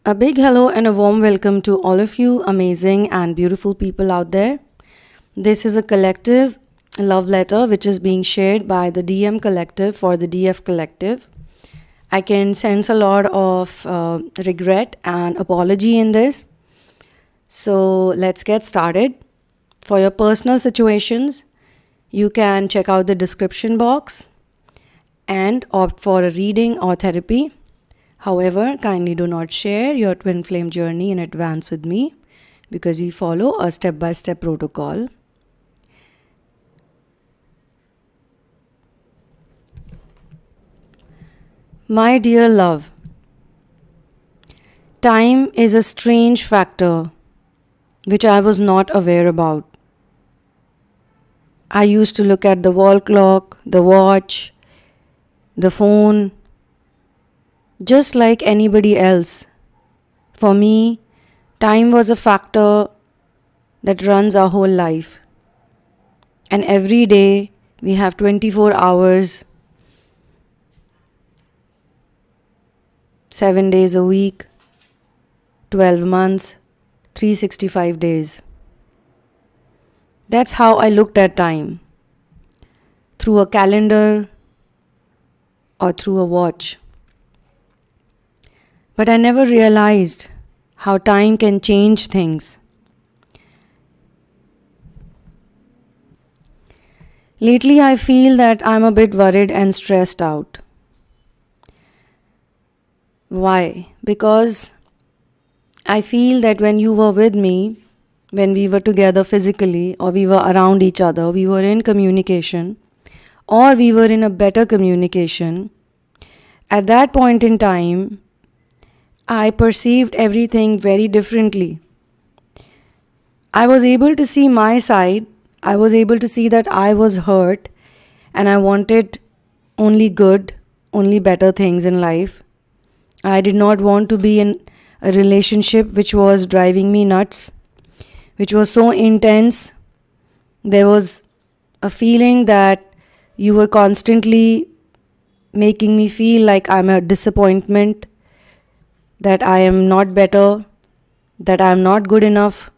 A big hello and a warm welcome to all of you amazing and beautiful people out there. This is a collective love letter which is being shared by the DM collective for the DF collective. I can sense a lot of regret and apology in this. So let's get started. For your personal situations, you can check out the description box and opt for a reading or therapy. However, kindly do not share your twin flame journey in advance with me because we follow a step-by-step protocol. My dear love, time is a strange factor which I was not aware about. I used to look at the wall clock, the watch, the phone, just like anybody else. For me, time was a factor that runs our whole life. And every day we have 24 hours, 7 days a week, 12 months, 365 days. That's how I looked at time, through a calendar or through a watch. But I never realized how time can change things. Lately, I feel that I'm a bit worried and stressed out. Why? Because I feel that when you were with me, when we were together physically, or we were around each other, we were in communication, or we were in a better communication, at that point in time, I perceived everything very differently. I was able to see my side. I was able to see that I was hurt and I wanted only good, only better things in life. I did not want to be in a relationship which was driving me nuts, which was so intense. There was a feeling that you were constantly making me feel like I'm a disappointment, that I am not better, that I am not good enough.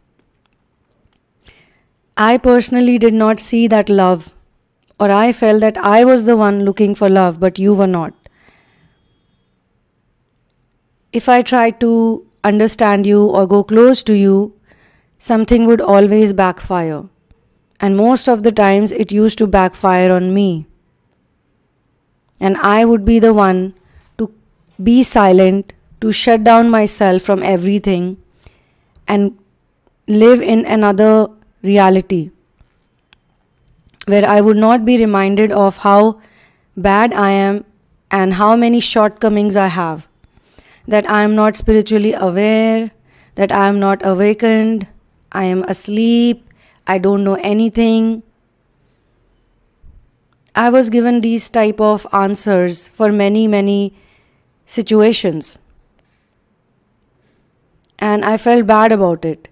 I personally did not see that love, or I felt that I was the one looking for love, but you were not. If I tried to understand you or go close to you, something would always backfire. And most of the times it used to backfire on me. And I would be the one to be silent, to shut down myself from everything and live in another reality where I would not be reminded of how bad I am and how many shortcomings I have, that I am not spiritually aware, that I am not awakened, I am asleep, I don't know anything. I was given these type of answers for many situations. And I felt bad about it.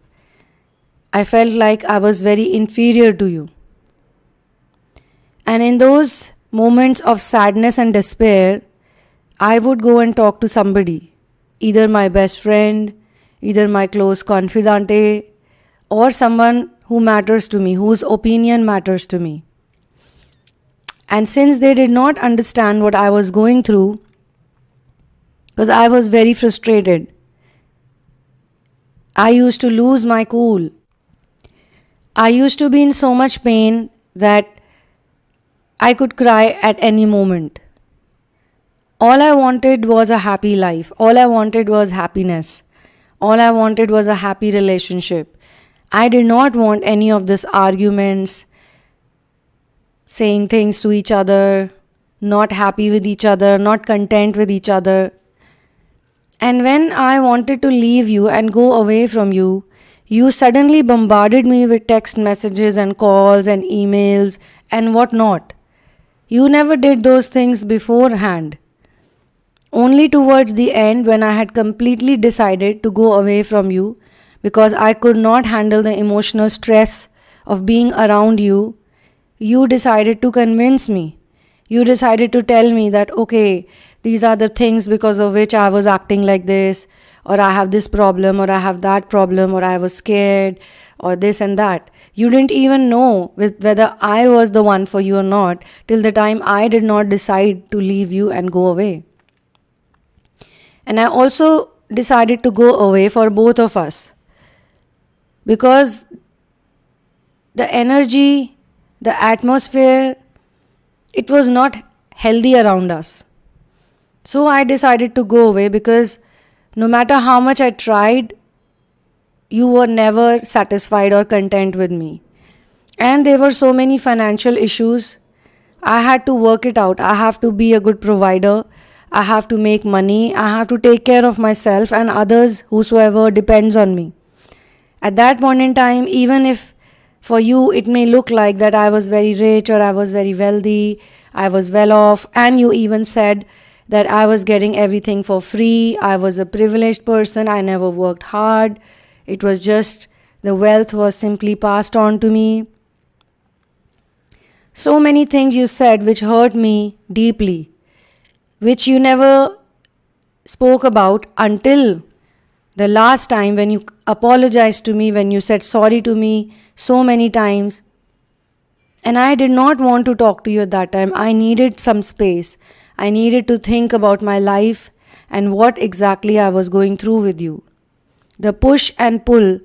I felt like I was very inferior to you. And in those moments of sadness and despair, I would go and talk to somebody, either my best friend, either my close confidante, or someone who matters to me, whose opinion matters to me. And since they did not understand what I was going through, because I was very frustrated, I used to lose my cool. I used to be in so much pain that I could cry at any moment. All I wanted was a happy life. All I wanted was happiness. All I wanted was a happy relationship. I did not want any of this arguments, saying things to each other, not happy with each other, not content with each other. And when I wanted to leave you and go away from you, you suddenly bombarded me with text messages and calls and emails and whatnot. You never did those things beforehand. Only towards the end, when I had completely decided to go away from you because I could not handle the emotional stress of being around you, you decided to convince me. You decided to tell me that, okay, these are the things because of which I was acting like this, or I have this problem, or I have that problem, or I was scared, or this and that. You didn't even know whether I was the one for you or not till the time I did not decide to leave you and go away. And I also decided to go away for both of us because the energy, the atmosphere, it was not healthy around us. So I decided to go away because no matter how much I tried, you were never satisfied or content with me. And there were so many financial issues. I had to work it out. I have to be a good provider. I have to make money. I have to take care of myself and others whosoever depends on me. At that point in time, even if for you it may look like that I was very rich or I was very wealthy, I was well off, and you even said that I was getting everything for free, I was a privileged person, I never worked hard, it was just the wealth was simply passed on to me. So many things you said which hurt me deeply, which you never spoke about until the last time when you apologized to me, when you said sorry to me so many times. And I did not want to talk to you at that time. I needed some space. I needed to think about my life and what exactly I was going through with you. The push and pull,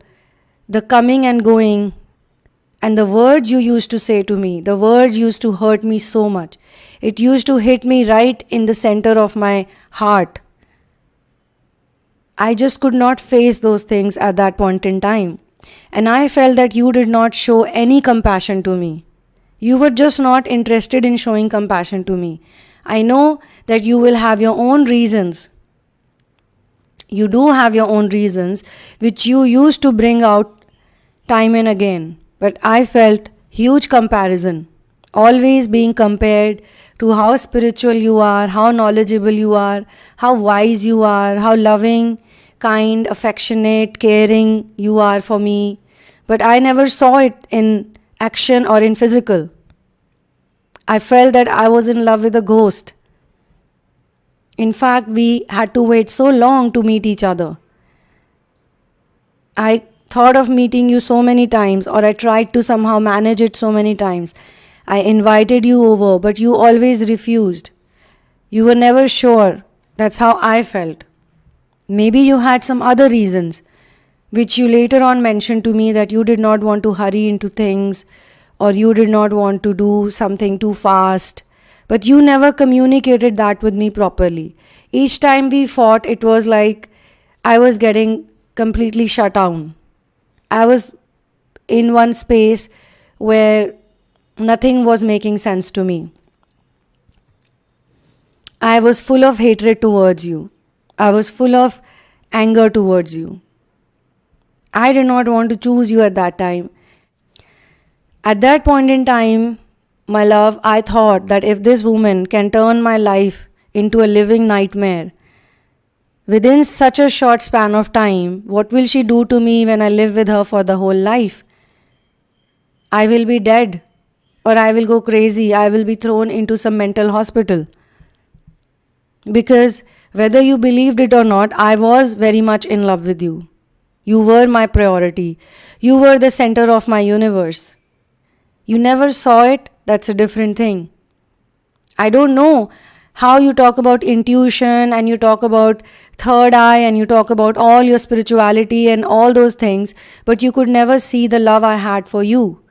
the coming and going, and the words you used to say to me, the words used to hurt me so much. It used to hit me right in the center of my heart. I just could not face those things at that point in time. And I felt that you did not show any compassion to me. You were just not interested in showing compassion to me. I know that you will have your own reasons. You do have your own reasons, which you used to bring out time and again. But I felt huge comparison. Always being compared to how spiritual you are, how knowledgeable you are, how wise you are, how loving, kind, affectionate, caring you are for me. But I never saw it in action or in physical. I felt that I was in love with a ghost. In fact, we had to wait so long to meet each other. I thought of meeting you so many times, or I tried to somehow manage it so many times. I invited you over, but you always refused. You were never sure. That's how I felt. Maybe you had some other reasons, which you later on mentioned to me, that you did not want to hurry into things, or you did not want to do something too fast. But you never communicated that with me properly. Each time we fought, it was like I was getting completely shut down. I was in one space where nothing was making sense to me. I was full of hatred towards you. I was full of anger towards you. I did not want to choose you at that time. At that point in time, my love, I thought that if this woman can turn my life into a living nightmare, within such a short span of time, what will she do to me when I live with her for the whole life? I will be dead, or I will go crazy. I will be thrown into some mental hospital. Because whether you believed it or not, I was very much in love with you. You were my priority. You were the center of my universe. You never saw it. That's a different thing. I don't know how you talk about intuition and you talk about third eye and you talk about all your spirituality and all those things, but you could never see the love I had for you.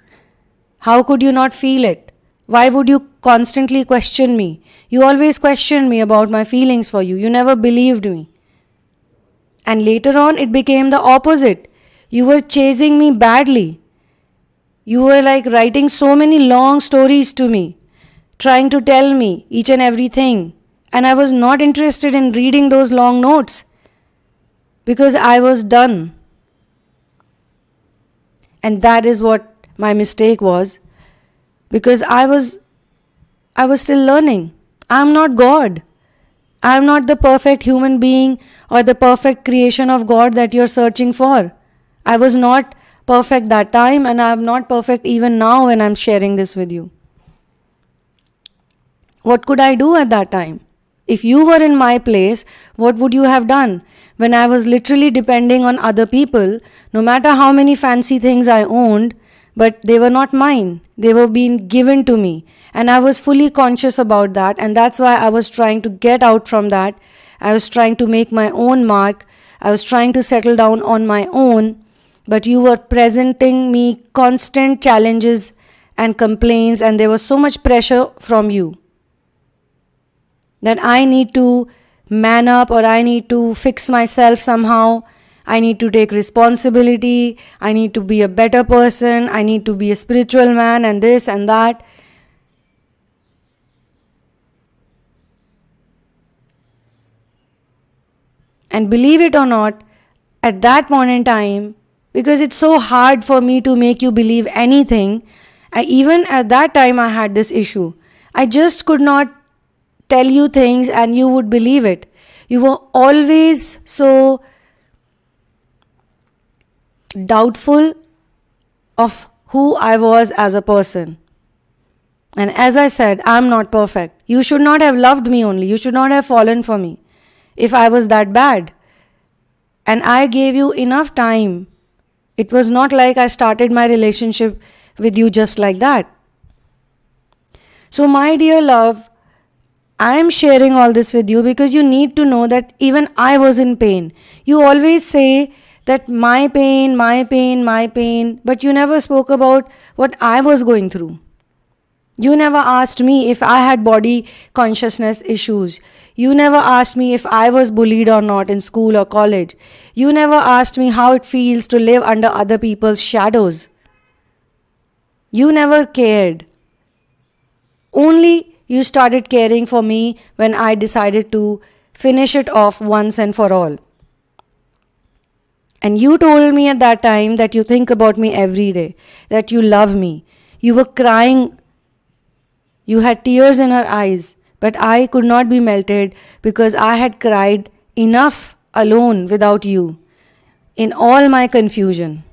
How could you not feel it? Why would you constantly question me? You always questioned me about my feelings for you. You never believed me. And later on, it became the opposite. You were chasing me badly. You were like writing so many long stories to me, trying to tell me each and everything. And I was not interested in reading those long notes because I was done. And that is what my mistake was, because I was still learning. I am not God. I am not the perfect human being or the perfect creation of God that you're searching for. I was not perfect that time, and I am not perfect even now when I'm sharing this with you. What could I do at that time? If you were in my place, what would you have done? when I was literally depending on other people, no matter how many fancy things I owned, but they were not mine. They were being given to me. And I was fully conscious about that. And that's why I was trying to get out from that. I was trying to make my own mark. I was trying to settle down on my own. But you were presenting me constant challenges and complaints, and there was so much pressure from you that I need to man up, or I need to fix myself somehow. I need to take responsibility. I need to be a better person. I need to be a spiritual man, and this and that. And believe it or not, at that point in time, because it's so hard for me to make you believe anything, even at that time I had this issue. I just could not tell you things and you would believe it. You were always so doubtful of who I was as a person. And as I said, I'm not perfect. You should not have loved me only. You should not have fallen for me if I was that bad. And I gave you enough time. It was not like I started my relationship with you just like that. So my dear love, I am sharing all this with you because you need to know that even I was in pain. You always say that my pain, but you never spoke about what I was going through. You never asked me if I had body consciousness issues. You never asked me if I was bullied or not in school or college. You never asked me how it feels to live under other people's shadows. You never cared. Only you started caring for me when I decided to finish it off once and for all. And you told me at that time that you think about me every day, that you love me. You were crying. You had tears in your eyes, but I could not be melted because I had cried enough alone without you in all my confusion.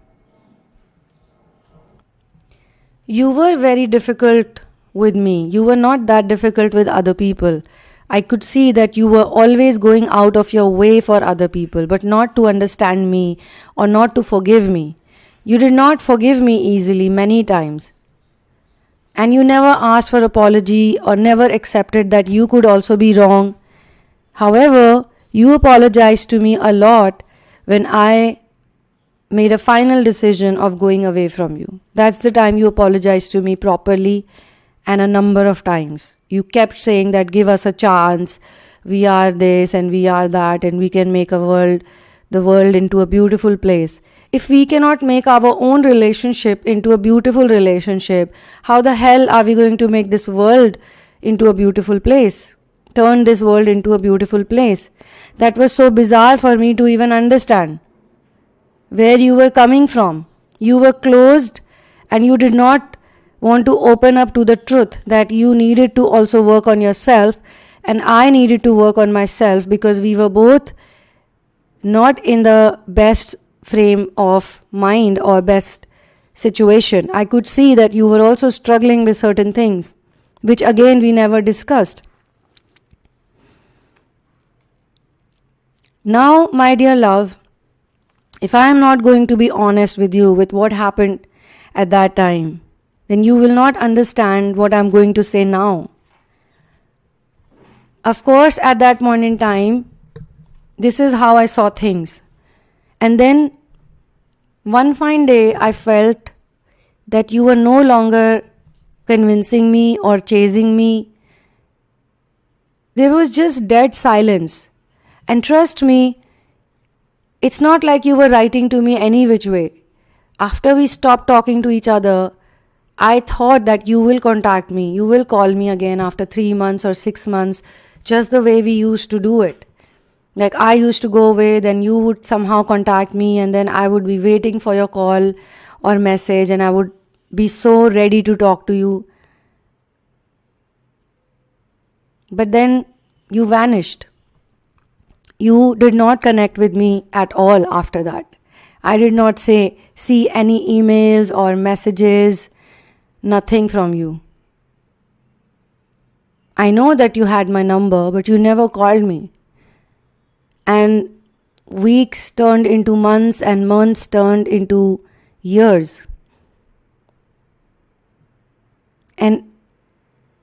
You were very difficult with me. You were not that difficult with other people. I could see that you were always going out of your way for other people, but not to understand me or not to forgive me. You did not forgive me easily many times. And you never asked for apology or never accepted that you could also be wrong. However, you apologized to me a lot when I made a final decision of going away from you. That's the time you apologized to me properly, and a number of times. You kept saying that give us a chance, we are this and we are that, and we can make the world into a beautiful place. If we cannot make our own relationship into a beautiful relationship, how the hell are we going to make this world into a beautiful place? Turn this world into a beautiful place. That was so bizarre for me to even understand where you were coming from. You were closed and you did not want to open up to the truth that you needed to also work on yourself, and I needed to work on myself because we were both not in the best frame of mind or best situation. I could see that you were also struggling with certain things, which again we never discussed. Now, my dear love, if I am not going to be honest with you with what happened at that time, then you will not understand what I am going to say now. Of course, at that point in time, this is how I saw things. And then, one fine day, I felt that you were no longer convincing me or chasing me. There was just dead silence. And trust me, it's not like you were writing to me any which way. After we stopped talking to each other, I thought that you will contact me. You will call me again after 3 months or 6 months, just the way we used to do it. Like I used to go away, then you would somehow contact me, and then I would be waiting for your call or message, and I would be so ready to talk to you. But then you vanished. You did not connect with me at all after that. I did not see any emails or messages, nothing from you. I know that you had my number, but you never called me. And weeks turned into months and months turned into years. And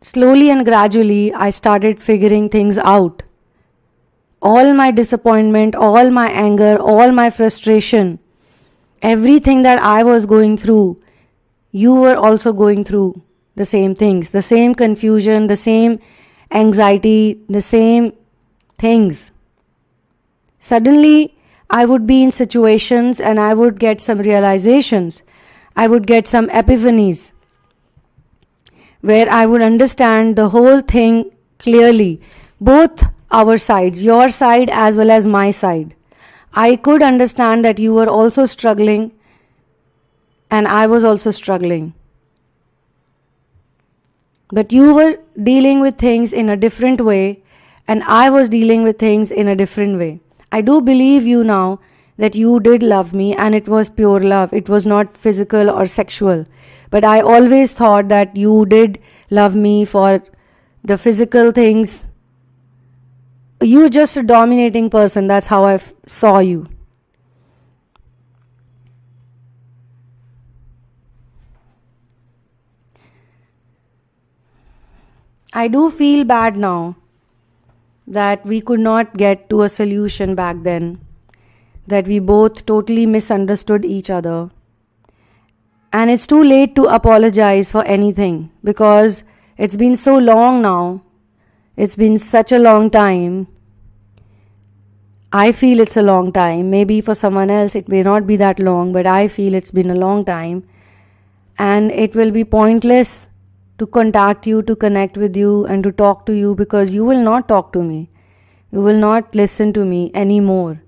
slowly and gradually, I started figuring things out. All my disappointment, all my anger, all my frustration, everything that I was going through, you were also going through the same things, the same confusion, the same anxiety, the same things. Suddenly, I would be in situations and I would get some realizations. I would get some epiphanies where I would understand the whole thing clearly. Both our sides, your side as well as my side. I could understand that you were also struggling and I was also struggling. But you were dealing with things in a different way and I was dealing with things in a different way. I do believe you now that you did love me and it was pure love. It was not physical or sexual. But I always thought that you did love me for the physical things. You're just a dominating person. That's how I saw you. I do feel bad now that we could not get to a solution back then, that we both totally misunderstood each other. And it's too late to apologize for anything because it's been so long now. It's been such a long time. I feel it's a long time. Maybe for someone else it may not be that long, but I feel it's been a long time. And it will be pointless to contact you, to connect with you and to talk to you because you will not talk to me. You will not listen to me anymore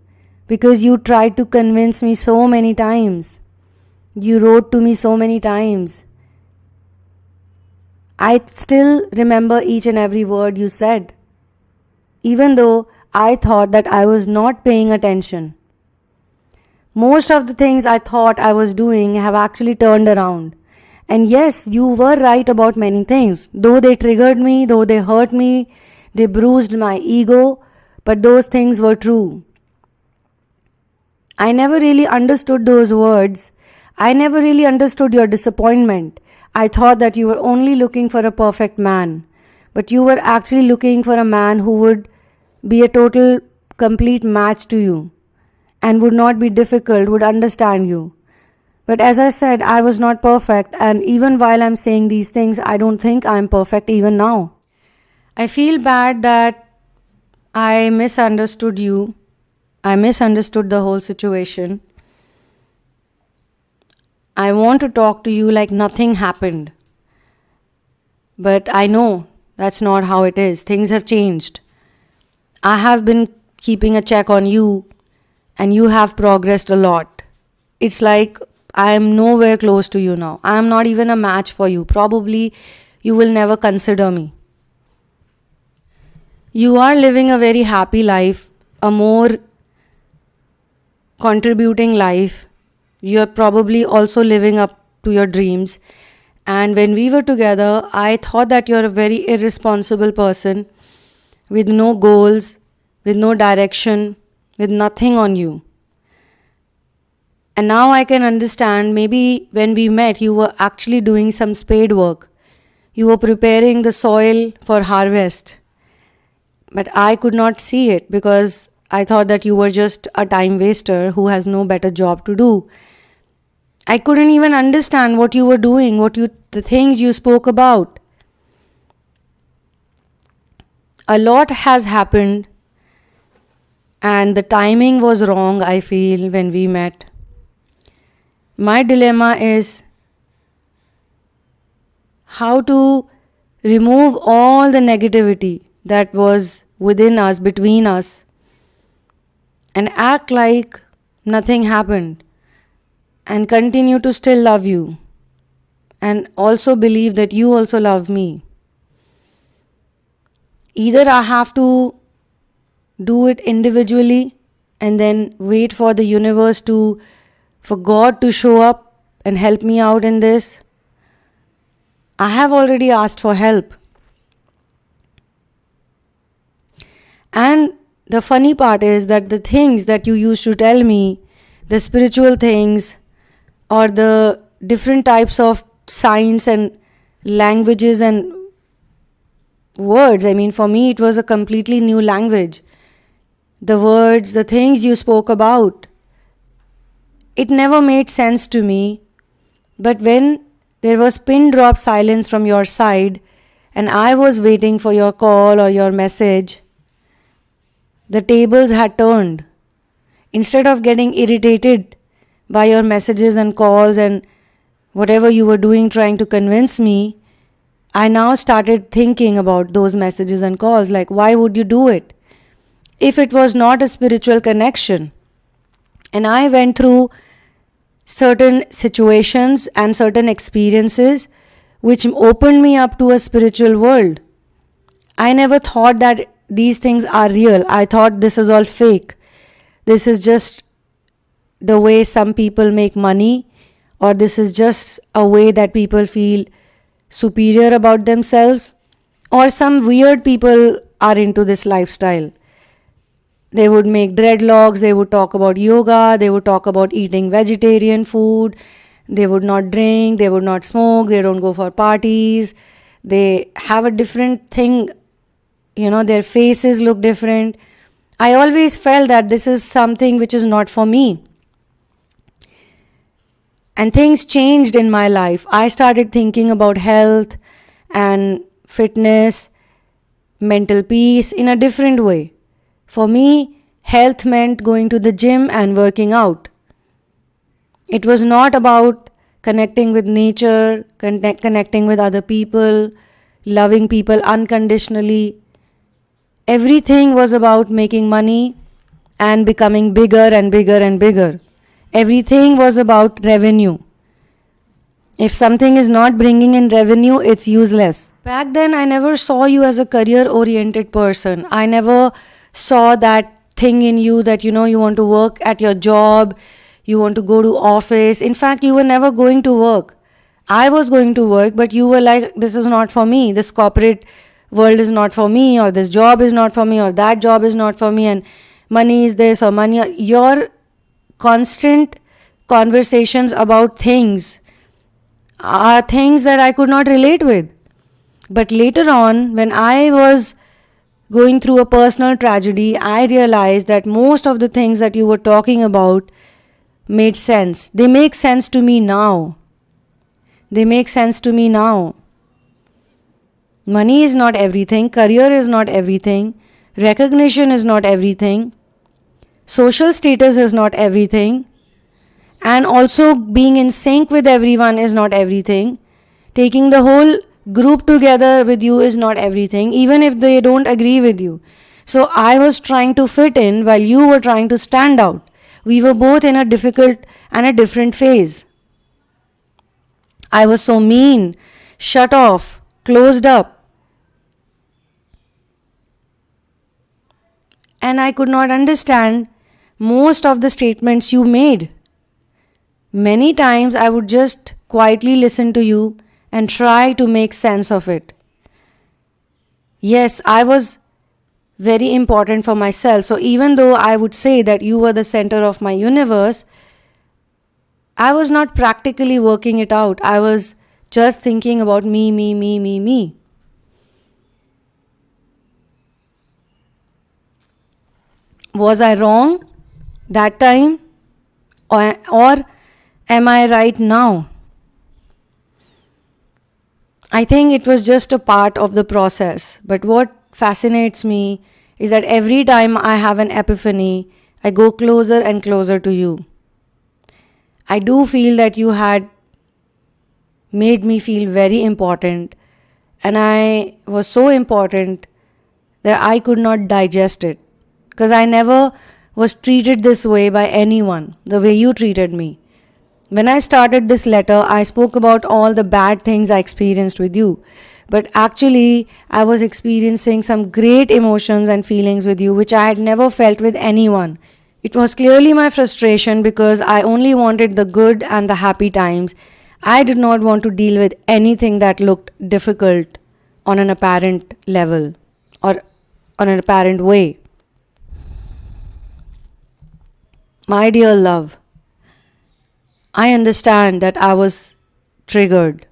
because you tried to convince me so many times. You wrote to me so many times. I still remember each and every word you said, even though I thought that I was not paying attention. Most of the things I thought I was doing have actually turned around. And yes, you were right about many things. Though they triggered me, though they hurt me, they bruised my ego, but those things were true. I never really understood those words. I never really understood your disappointment. I thought that you were only looking for a perfect man, but you were actually looking for a man who would be a total, complete match to you and would not be difficult, would understand you. But as I said, I was not perfect, and even while I'm saying these things, I don't think I'm perfect even now. I feel bad that I misunderstood you. I misunderstood the whole situation. I want to talk to you like nothing happened. But I know that's not how it is. Things have changed. I have been keeping a check on you, and you have progressed a lot. It's like I am nowhere close to you now. I am not even a match for you. Probably you will never consider me. You are living a very happy life, a more contributing life. You are probably also living up to your dreams. And when we were together, I thought that you're a very irresponsible person with no goals, with no direction, with nothing on you. And now I can understand, maybe when we met, you were actually doing some spade work. You were preparing the soil for harvest. But I could not see it because I thought that you were just a time waster who has no better job to do. I couldn't even understand what you were doing, the things you spoke about. A lot has happened and the timing was wrong, I feel, when we met. My dilemma is how to remove all the negativity that was within us, between us, and act like nothing happened and continue to still love you and also believe that you also love me. Either I have to do it individually and then wait for the universe for God to show up and help me out in this. I have already asked for help. And the funny part is that the things that you used to tell me, the spiritual things or the different types of signs and languages and words, I mean, for me it was a completely new language. The words, the things you spoke about, it never made sense to me. But when there was pin drop silence from your side and I was waiting for your call or your message, the tables had turned. Instead of getting irritated by your messages and calls and whatever you were doing trying to convince me, I now started thinking about those messages and calls, like, why would you do it if it was not a spiritual connection? And I went through certain situations and certain experiences which opened me up to a spiritual world. I never thought that these things are real. I thought this is all fake. This is just the way some people make money, or this is just a way that people feel superior about themselves, or some weird people are into this lifestyle. They would make dreadlocks, they would talk about yoga, they would talk about eating vegetarian food, they would not drink, they would not smoke, they don't go for parties, they have a different thing, their faces look different. I always felt that this is something which is not for me. And things changed in my life. I started thinking about health and fitness, mental peace in a different way. For me, health meant going to the gym and working out. It was not about connecting with nature, connecting with other people, loving people unconditionally. Everything was about making money and becoming bigger and bigger and bigger. Everything was about revenue. If something is not bringing in revenue, it's useless. Back then, I never saw you as a career-oriented person. I never saw that thing in you that, you want to work at your job, you want to go to office. In fact, you were never going to work. I was going to work, but you were like, this is not for me. This corporate world is not for me, or this job is not for me, or that job is not for me, and money is this or money. Your constant conversations about things are things that I could not relate with. But later on, when I was going through a personal tragedy, I realized that most of the things that you were talking about made sense. They make sense to me now. Money is not everything. Career is not everything. Recognition is not everything. Social status is not everything. And also being in sync with everyone is not everything. Taking the whole group together with you is not everything, even if they don't agree with you. So I was trying to fit in while you were trying to stand out. We were both in a difficult and a different phase. I was so mean, shut off, closed up. And I could not understand most of the statements you made. Many times I would just quietly listen to you and try to make sense of it. Yes, I was very important for myself. So even though I would say that you were the center of my universe, I was not practically working it out. I was just thinking about me. Was I wrong that time? Or am I right now? I think it was just a part of the process. But what fascinates me is that every time I have an epiphany, I go closer and closer to you. I do feel that you had made me feel very important, and I was so important that I could not digest it, because I never was treated this way by anyone, the way you treated me. When I started this letter, I spoke about all the bad things I experienced with you. But actually, I was experiencing some great emotions and feelings with you, which I had never felt with anyone. It was clearly my frustration because I only wanted the good and the happy times. I did not want to deal with anything that looked difficult on an apparent level or on an apparent way. My dear love, I understand that I was triggered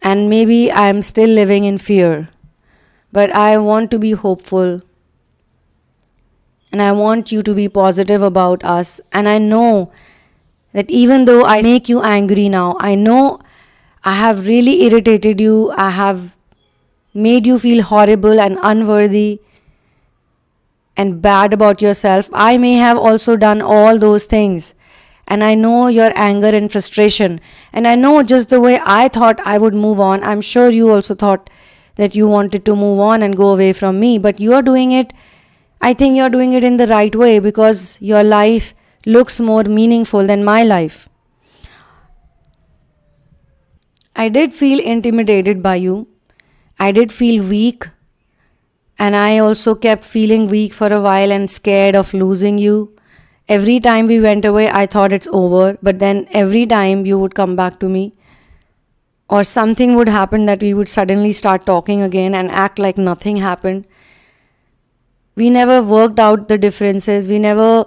and maybe I am still living in fear, but I want to be hopeful and I want you to be positive about us. And I know that even though I make you angry now, I know I have really irritated you, I have made you feel horrible and unworthy and bad about yourself. I may have also done all those things. And I know your anger and frustration. And I know just the way I thought I would move on, I'm sure you also thought that you wanted to move on and go away from me. But you're doing it, I think you're doing it in the right way because your life looks more meaningful than my life. I did feel intimidated by you. I did feel weak. And I also kept feeling weak for a while and scared of losing you. Every time we went away, I thought it's over. But then every time you would come back to me, or something would happen that we would suddenly start talking again and act like nothing happened. We never worked out the differences. We never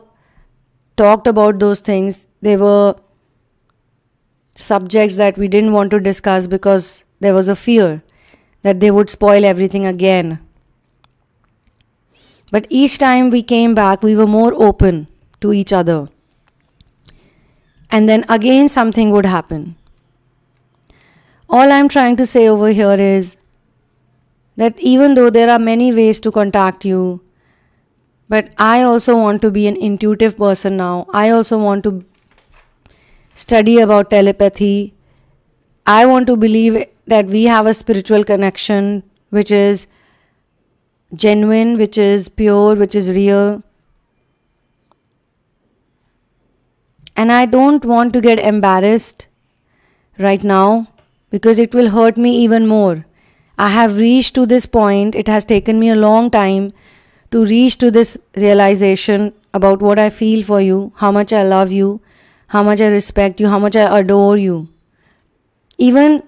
talked about those things. They were subjects that we didn't want to discuss because there was a fear that they would spoil everything again. But each time we came back, we were more open to each other. And then again something would happen. All I'm trying to say over here is that even though there are many ways to contact you, but I also want to be an intuitive person now. I also want to study about telepathy. I want to believe that we have a spiritual connection which is genuine, which is pure, which is real. And I don't want to get embarrassed right now because it will hurt me even more. I have reached to this point. It has taken me a long time to reach to this realization about what I feel for you, how much I love you, how much I respect you, how much I adore you. Even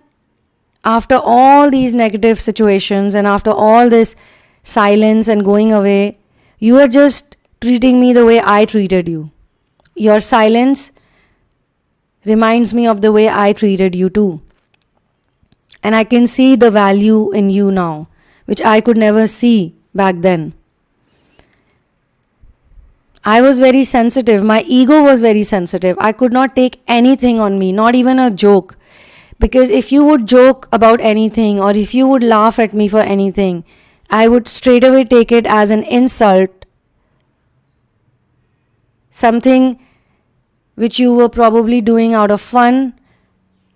after all these negative situations and after all this silence and going away, you are just treating me the way I treated you. Your silence reminds me of the way I treated you too. And I can see the value in you now, which I could never see back then. I was very sensitive. My ego was very sensitive. I could not take anything on me, not even a joke. Because if you would joke about anything or if you would laugh at me for anything, I would straight away take it as an insult. Something which you were probably doing out of fun.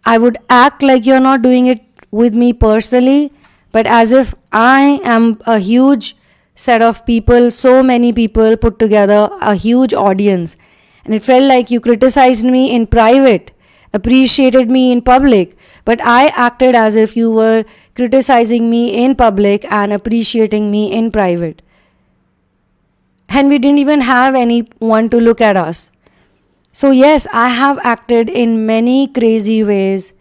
I would act like you're not doing it with me personally, but as if I am a huge set of people, so many people put together, a huge audience. And it felt like you criticized me in private, appreciated me in public, but I acted as if you were criticizing me in public and appreciating me in private. And we didn't even have anyone to look at us. So yes, I have acted in many crazy ways.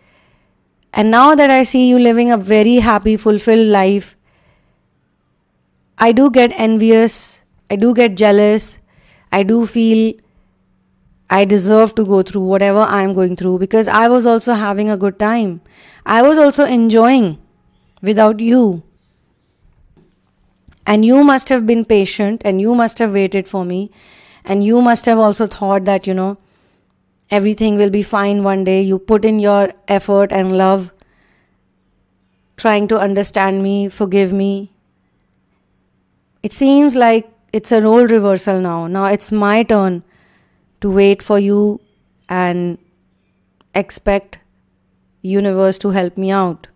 And now that I see you living a very happy, fulfilled life, I do get envious, I do get jealous, I do feel I deserve to go through whatever I am going through because I was also having a good time. I was also enjoying without you. And you must have been patient and you must have waited for me. And you must have also thought that, everything will be fine one day. You put in your effort and love, trying to understand me, forgive me. It seems like it's a role reversal now. Now it's my turn to wait for you and expect universe to help me out.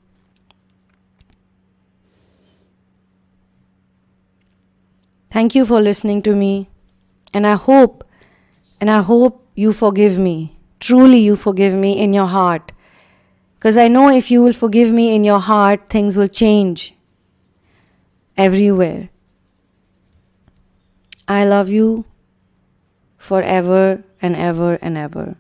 Thank you for listening to me. And I hope you forgive me. Truly you forgive me in your heart. Because I know if you will forgive me in your heart, things will change everywhere. I love you forever and ever and ever.